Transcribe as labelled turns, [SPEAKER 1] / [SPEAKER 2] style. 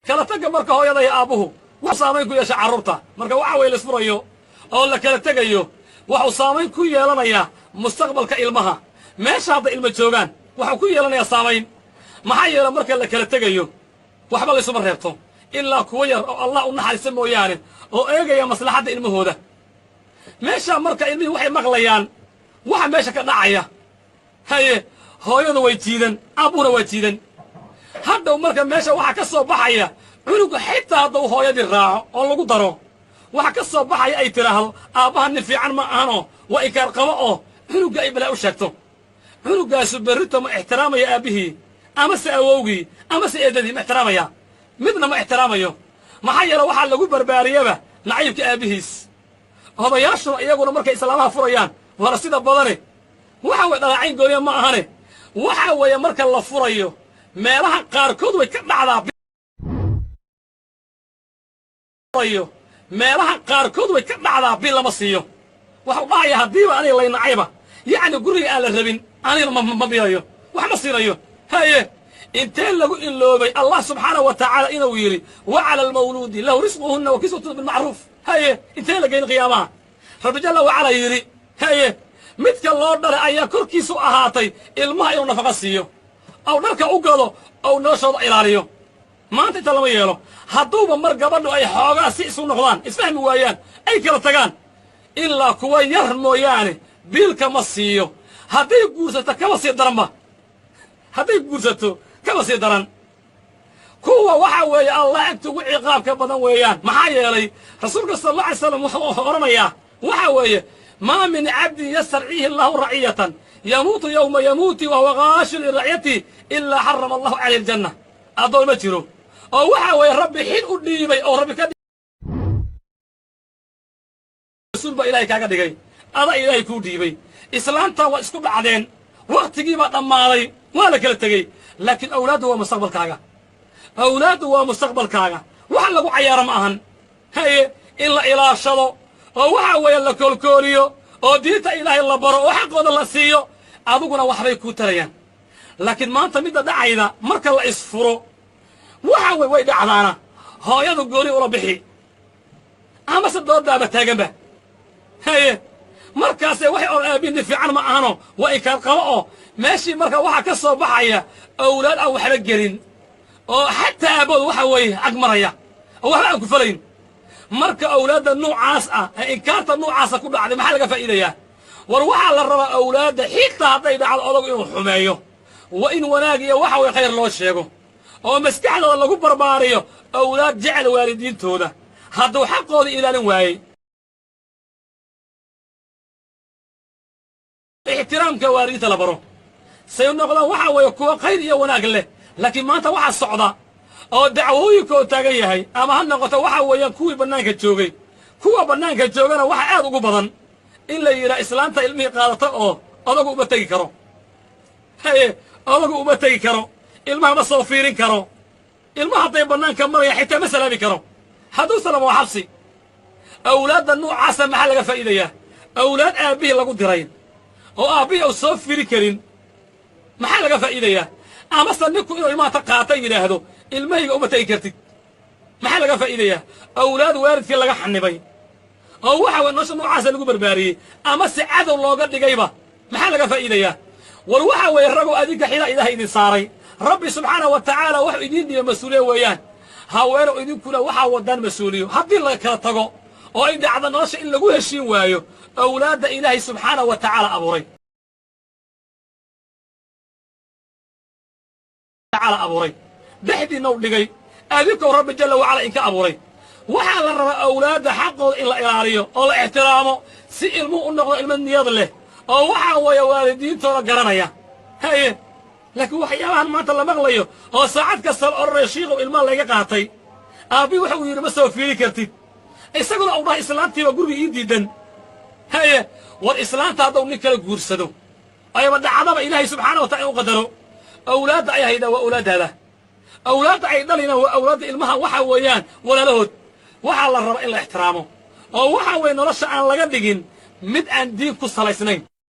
[SPEAKER 1] kala taga marka hooyada iyo aabuhu wax saamayn ku yeesha carruurta marka waxa weeye la isfurayo oo la kala tegayo waxuu saamayn ku yeelanayaa mustaqbalka ilmaha meesha hadda ilma joogaan waxuu ku yeelanayaa saamayn maxaa yeela marka la kala tegayo waxba la isuma reebto ilaa kuwa yar oo allah u naxariista mooyaane oo eegaya maslaxadda ilmahooda meesha marka ilmihii waxay maqlayaan waxa meesha ka dhacaya haye hooyadu way jiidan aabuhuna waa jiidan hadhow marka meesha waxa ka soo baxaya cunuga xitaa hadduu hooyadii raaco oo lagu daro waxa ka soo baxaya ay tiraahdo aabbaha nin fiican ma ahano waa inkaar qabo oo cunuga ay balaa u sheegto cunugaasu berrito ma ixtiraamaya aabbihii amase awowgii amase eedadii ma ixtiraamaya midna ma ixtiraamayo maxaa yeele waxaa lagu barbaariyaba nacaybka aabbihiis odayaashuna iyaguna markay islaamaha furayaan wara sida badane waxa way dhalaacayn gooniya ma ahane waxa weeye marka la furayo meelaha qaarkood way ka dhacdaa meelaha qaarkood way ka dhacdaa bil lama siiyo waxuu dhahaya haddiiba aniga laynacayba yacni guriga aan la rabin anigana ma bilayo wax ma siinayo haye intee lagu iloobay allah subxaanahu wa tacaala inuu yidhi wa cala almawluudi lahu risquhunna wa kiswatuhunna bilmacruuf haye intee la geyn qiyaamaha rabbi jalla wacala yidhi haye midka loo dhalay ayaa korkiisu ahaatay ilmaha inuu nafaqa siiyo aw dharka u gado ow noloshooda ilaaliyo maanta inta lama yeelo hadduuba mar gabadhu ay xoogaa si isu noqdaan isfahmi waayaan ay kala tagaan ilaa kuwa yar mooyaane biilka ma siiyo hadday guursato kaba sii daranba hadday guursato kaba sii daran kuwa waxa weeye allah agta ugu ciqaabka badan weeyaan maxaa yeelay rasuulka sala allah alay slam wuxuu odhanayaa waxa weeye maa min cabdin yastarciihi allahu raciyatan yamuutu yowma yamuuti wahuwa gaashun liracyatii ilaa xarama allahu calayhi aljanna addoon ma jiro oo waxa weeye rabbi xil u dhiibay oo rabbi ka rasuul baa ilaahay kaaga dhigay ada ilaahay kuu dhiibay islaantan waa isku dhacdeen wakhtigii baa dhammaaday waa la kala tegey laakiin awlaaddu waa mustaqbalkaaga awlaaddu waa mustaqbalkaaga wax lagu cayaaro ma ahan haye in la ilaashado oo waxa weeye la koolkooliyo oo diinta ilaahay la baro oo xaqooda la siiyo adiguna waxbay kuu tarayaan laakiin maanta midda dhacayda marka la isfuro waxa wey way dhacdaana hooyadu gooni ula bixi amase doodaaba taaganba haye markaasee waxay oo aabbihi fiican ma ahano waa inkaar qabo oo meeshii marka waxaa ka soo baxaya awlaad aan waxba gelin oo xataa aabbooda waxa weeye ag maraya oo waxba aan ku falayn marka awlaadda nuucaas ah ee inkaarta nuucaasa ku dhacday maxaa laga faa'iidayaa war waxaa la rabaa awlaadda xitaa hadday dhacdo odagu inuu xumeeyo waa in wanaag iyo waxa way khayr loo sheego oo maskaxdooda lagu barbaariyo awlaad jecel waalidiintooda hadduu xaqooda ilaalin waayey ixtiraamka waalidiinta la baro say noqdaan waxa weeye kuwa khayr iyo wanaag leh laakiin maanta waxaa socda oo dacwooyinka oo taagan yahay ama ha noqoto waxa weeyaan kuwii bannaanka joogay kuwa bannaanka joogana waxa aad ugu badan in la yidhaha islaanta ilmihii qaadata oo odagu uma tegi karo haye odagu uma tegi karo ilmaha ma soo fiirin karo ilmaha hadday bannaanka marayaan xitaa ma salaami karo hadduu salamo waa xabsi awlaadda nuucaasa maxaa laga faa'iidayaa awlaad aabbihii lagu diray oo aabbihii uu soo fiiri karin maxaa laga faa'iidayaa amase ninku inuu ilmaha ta qaata yidhaahdo ilmahayga uma tegi kartid maxaa laga faa'iidayaa awlaad waalidkii laga xanibay oo waxa weye nolosha noocaasa lagu barbaariyey amase cadow looga dhigayba maxaa laga faa'iidayaa war waxa weeye ragow adinka xilaa ilaahay idin saaray rabbi subxaanahu wa tacaala wuxuu idiin dhiibay mas-uuliye weeyaan haweenow idinkuna waxaa wadaan mas-uuliyo haddii la kala tago oo ay dhacdo nolosha in lagu heshiin waayo awlaadda ilaahay subxaanahu wa tacaala abuuray dhexdiinna u dhigay adinkou rabbi jalla wacala inka abuuray waxaa la rabaa awlaadda xaqooda in la ilaaliyo oo la ixtiraamo si ilmuhu u noqdo ilmo niyad leh oo waxaa weeye waalidiintooda garanaya haye laakiin waxyaabahan maanta la maqlayo oo saacad kasta la odhanaya shiikow ilmaha layga qaatay aabbii waxa uu yidhi ma soo fiiri kartid isaguna uu dhahay islaantiiba guriga ii diidan haye war islaanta hadduu nin kala guursado ayaba dhacdaba ilaahay subxaana wa taala in u qadaro awlaadda ay haydaa waa awlaaddaada awlaadda ay dhalina waa awlaadda ilmaha waxa weeyaan walaalahood waxaa la rabaa in la ixtiraamo oo waxa weeye nolosha aan laga dhigin mid aan diin ku salaysnayn